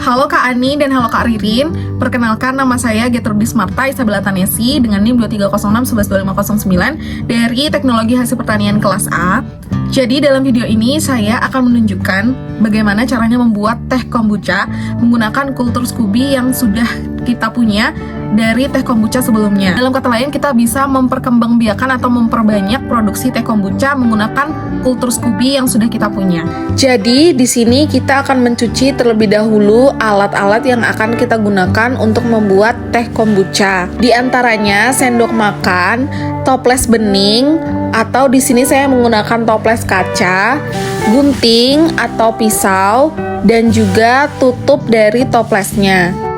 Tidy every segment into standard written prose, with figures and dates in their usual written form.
Halo Kak Ani dan halo Kak Ririn. Perkenalkan, nama saya Gertrudis Marta Isabella Tanesi dengan NIM 2306112509 dari Teknologi Hasil Pertanian kelas A. Jadi dalam video ini saya akan menunjukkan bagaimana caranya membuat teh kombucha menggunakan kultur Scooby yang sudah kita punya dari teh kombucha sebelumnya. Dalam kata lain, kita bisa memperkembangbiakan atau memperbanyak produksi teh kombucha menggunakan kultur Scooby yang sudah kita punya. Jadi di sini kita akan mencuci terlebih dahulu alat-alat yang akan kita gunakan untuk membuat teh kombucha. Di antaranya sendok makan, toples bening, atau di sini saya menggunakan toples kaca, gunting atau pisau, dan juga tutup dari toplesnya.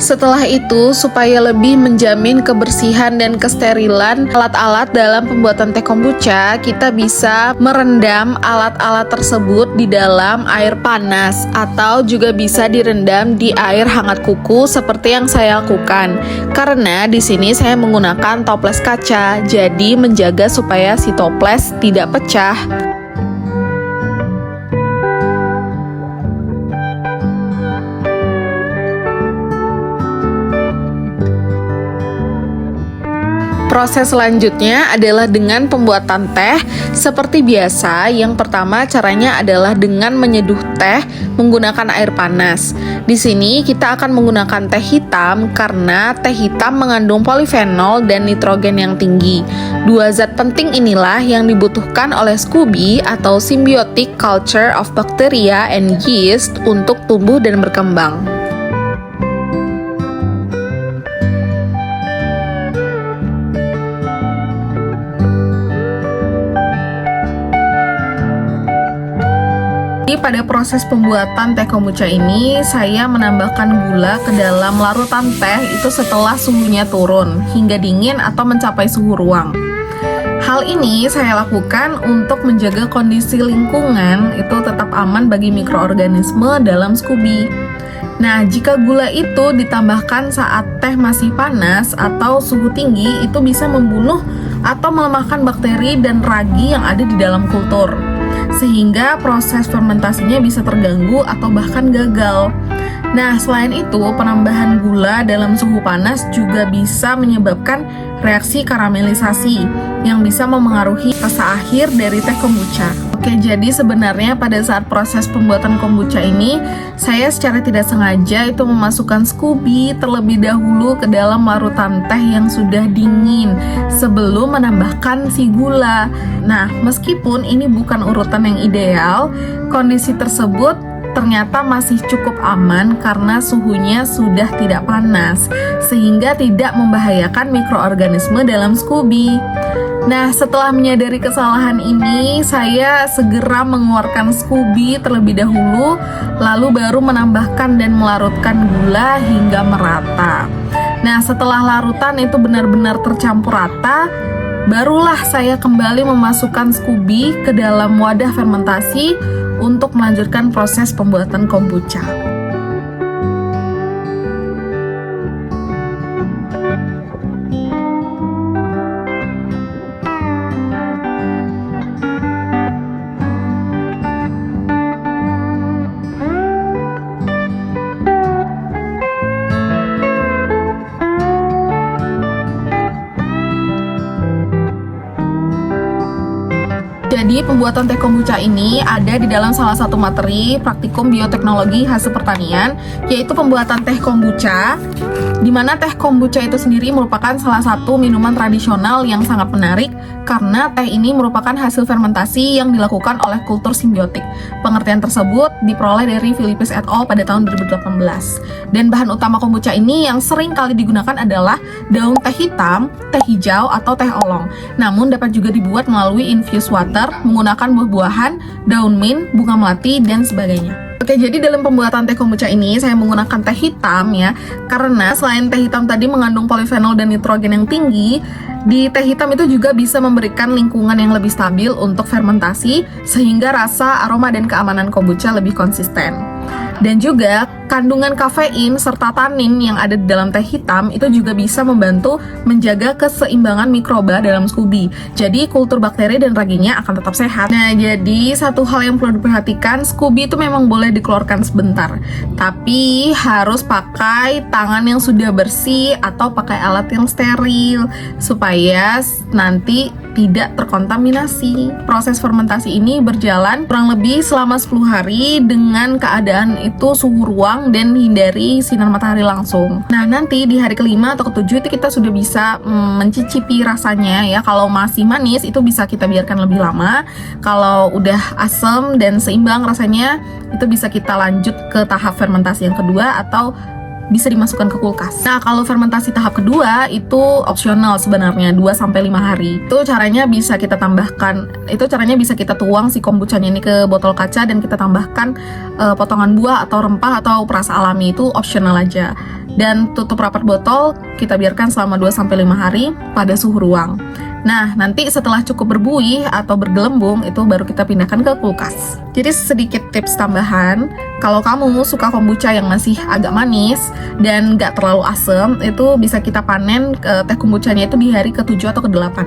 Setelah itu, supaya lebih menjamin kebersihan dan kesterilan alat-alat dalam pembuatan teh kombucha, kita bisa merendam alat-alat tersebut di dalam air panas atau juga bisa direndam di air hangat kuku seperti yang saya lakukan. Karena di sini saya menggunakan toples kaca, jadi menjaga supaya si toples tidak pecah. Proses selanjutnya adalah dengan pembuatan teh. Seperti biasa, yang pertama caranya adalah dengan menyeduh teh menggunakan air panas. Di sini kita akan menggunakan teh hitam karena teh hitam mengandung polifenol dan nitrogen yang tinggi. Dua zat penting inilah yang dibutuhkan oleh Scooby atau symbiotic culture of bacteria and yeast untuk tumbuh dan berkembang. Pada proses pembuatan teh kombucha ini, saya menambahkan gula ke dalam larutan teh itu setelah suhunya turun hingga dingin atau mencapai suhu ruang. Hal ini saya lakukan untuk menjaga kondisi lingkungan itu tetap aman bagi mikroorganisme dalam Scooby. Nah, jika gula itu ditambahkan saat teh masih panas atau suhu tinggi, itu bisa membunuh atau melemahkan bakteri dan ragi yang ada di dalam kultur, sehingga proses fermentasinya bisa terganggu atau bahkan gagal. Nah, selain itu, penambahan gula dalam suhu panas juga bisa menyebabkan reaksi karamelisasi yang bisa memengaruhi rasa akhir dari teh kombucha. Oke, jadi sebenarnya pada saat proses pembuatan kombucha ini, saya secara tidak sengaja itu memasukkan Scooby terlebih dahulu ke dalam larutan teh yang sudah dingin sebelum menambahkan si gula. Nah, meskipun ini bukan urutan yang ideal, kondisi tersebut ternyata masih cukup aman karena suhunya sudah tidak panas, sehingga tidak membahayakan mikroorganisme dalam Scooby. Nah, setelah menyadari kesalahan ini, saya segera mengeluarkan Scooby terlebih dahulu, lalu baru menambahkan dan melarutkan gula hingga merata. Nah, setelah larutan itu benar-benar tercampur rata, barulah saya kembali memasukkan Scooby ke dalam wadah fermentasi untuk melanjutkan proses pembuatan kombucha. Jadi pembuatan teh kombucha ini ada di dalam salah satu materi praktikum bioteknologi hasil pertanian, yaitu pembuatan teh kombucha, di mana teh kombucha itu sendiri merupakan salah satu minuman tradisional yang sangat menarik karena teh ini merupakan hasil fermentasi yang dilakukan oleh kultur simbiotik. Pengertian tersebut diperoleh dari Philippis et al. Pada tahun 2018. Dan bahan utama kombucha ini yang sering kali digunakan adalah daun teh hitam, teh hijau, atau teh oolong. Namun dapat juga dibuat melalui infused water menggunakan buah-buahan, daun mint, bunga melati, dan sebagainya. Oke, jadi dalam pembuatan teh kombucha ini saya menggunakan teh hitam ya, karena selain teh hitam tadi mengandung polifenol dan nitrogen yang tinggi, di teh hitam itu juga bisa memberikan lingkungan yang lebih stabil untuk fermentasi, sehingga rasa, aroma, dan keamanan kombucha lebih konsisten. Dan juga kandungan kafein serta tanin yang ada di dalam teh hitam itu juga bisa membantu menjaga keseimbangan mikroba dalam SCOBY. Jadi kultur bakteri dan raginya akan tetap sehat. Nah, jadi satu hal yang perlu diperhatikan, SCOBY itu memang boleh dikeluarkan sebentar, tapi harus pakai tangan yang sudah bersih atau pakai alat yang steril supaya nanti tidak terkontaminasi. Proses fermentasi ini berjalan kurang lebih selama 10 hari dengan keadaan itu suhu ruang dan hindari sinar matahari langsung. Nah, nanti di hari kelima atau ketujuh itu kita sudah bisa mencicipi rasanya ya. Kalau masih manis itu bisa kita biarkan lebih lama. Kalau udah asam dan seimbang rasanya itu bisa kita lanjut ke tahap fermentasi yang kedua atau bisa dimasukkan ke kulkas. Nah, kalau fermentasi tahap kedua itu opsional sebenarnya 2-5 hari. Itu caranya bisa kita tambahkan, bisa kita tuang si kombuchanya ini ke botol kaca dan kita tambahkan potongan buah atau rempah atau perasa alami, itu opsional aja. Dan tutup rapat botol, kita biarkan selama 2-5 hari pada suhu ruang. Nah, nanti setelah cukup berbuih atau bergelembung, itu baru kita pindahkan ke kulkas. Jadi sedikit tips tambahan, kalau kamu suka kombucha yang masih agak manis dan gak terlalu asam, itu bisa kita panen teh kombuchanya itu di hari ke-7 atau ke-8.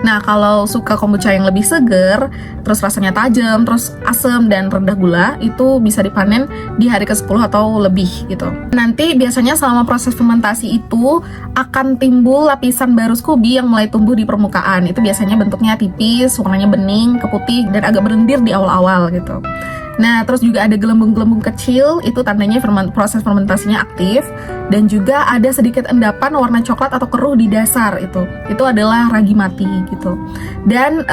Nah, kalau suka kombucha yang lebih seger, terus rasanya tajam, terus asam dan rendah gula, itu bisa dipanen di hari ke-10 atau lebih gitu. Nanti biasanya selama proses fermentasi itu akan timbul lapisan baru SCOBY yang mulai tumbuh di permukaan. Itu biasanya bentuknya tipis, warnanya bening, keputih, dan agak berlendir di awal-awal gitu. Nah, terus juga ada gelembung-gelembung kecil, itu tandanya proses fermentasinya aktif. Dan juga ada sedikit endapan warna coklat atau keruh di dasar itu adalah ragi mati gitu. Dan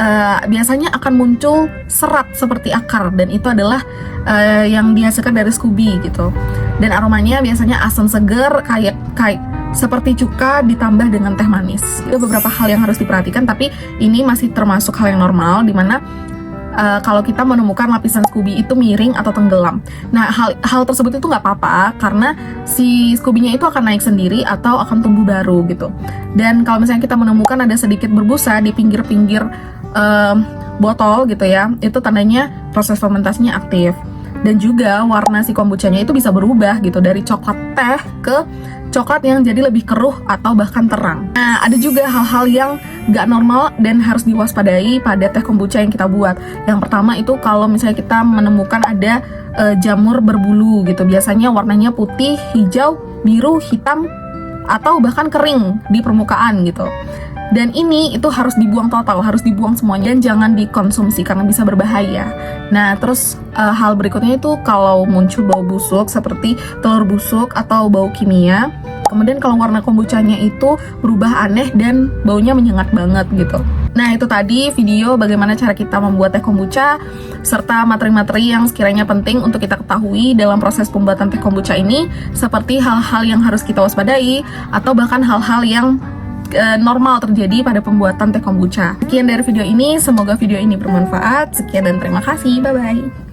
biasanya akan muncul serat seperti akar, dan itu adalah yang dihasilkan dari SCOBY gitu. Dan aromanya biasanya asam seger, kayak seperti cuka ditambah dengan teh manis. Itu beberapa hal yang harus diperhatikan, tapi ini masih termasuk hal yang normal, dimana kalau kita menemukan lapisan SCOBY itu miring atau tenggelam. Nah, hal tersebut itu nggak apa-apa karena si SCOBY-nya itu akan naik sendiri atau akan tumbuh baru gitu. Dan kalau misalnya kita menemukan ada sedikit berbusa di pinggir-pinggir botol gitu ya, itu tandanya proses fermentasinya aktif. Dan juga warna si kombuchanya itu bisa berubah gitu, dari coklat teh ke coklat yang jadi lebih keruh atau bahkan terang. Nah, ada juga hal-hal yang gak normal dan harus diwaspadai pada teh kombucha yang kita buat. Yang pertama itu kalau misalnya kita menemukan ada jamur berbulu gitu, biasanya warnanya putih, hijau, biru, hitam, atau bahkan kering di permukaan gitu. Dan ini itu harus dibuang total, harus dibuang semuanya dan jangan dikonsumsi karena bisa berbahaya. Nah, terus hal berikutnya itu kalau muncul bau busuk seperti telur busuk atau bau kimia. Kemudian kalau warna kombuchanya itu berubah aneh dan baunya menyengat banget gitu. Nah, itu tadi video bagaimana cara kita membuat teh kombucha serta materi-materi yang sekiranya penting untuk kita ketahui dalam proses pembuatan teh kombucha ini, seperti hal-hal yang harus kita waspadai atau bahkan hal-hal yang normal terjadi pada pembuatan teh kombucha. Sekian dari video ini, semoga video ini bermanfaat. Sekian dan terima kasih, bye-bye.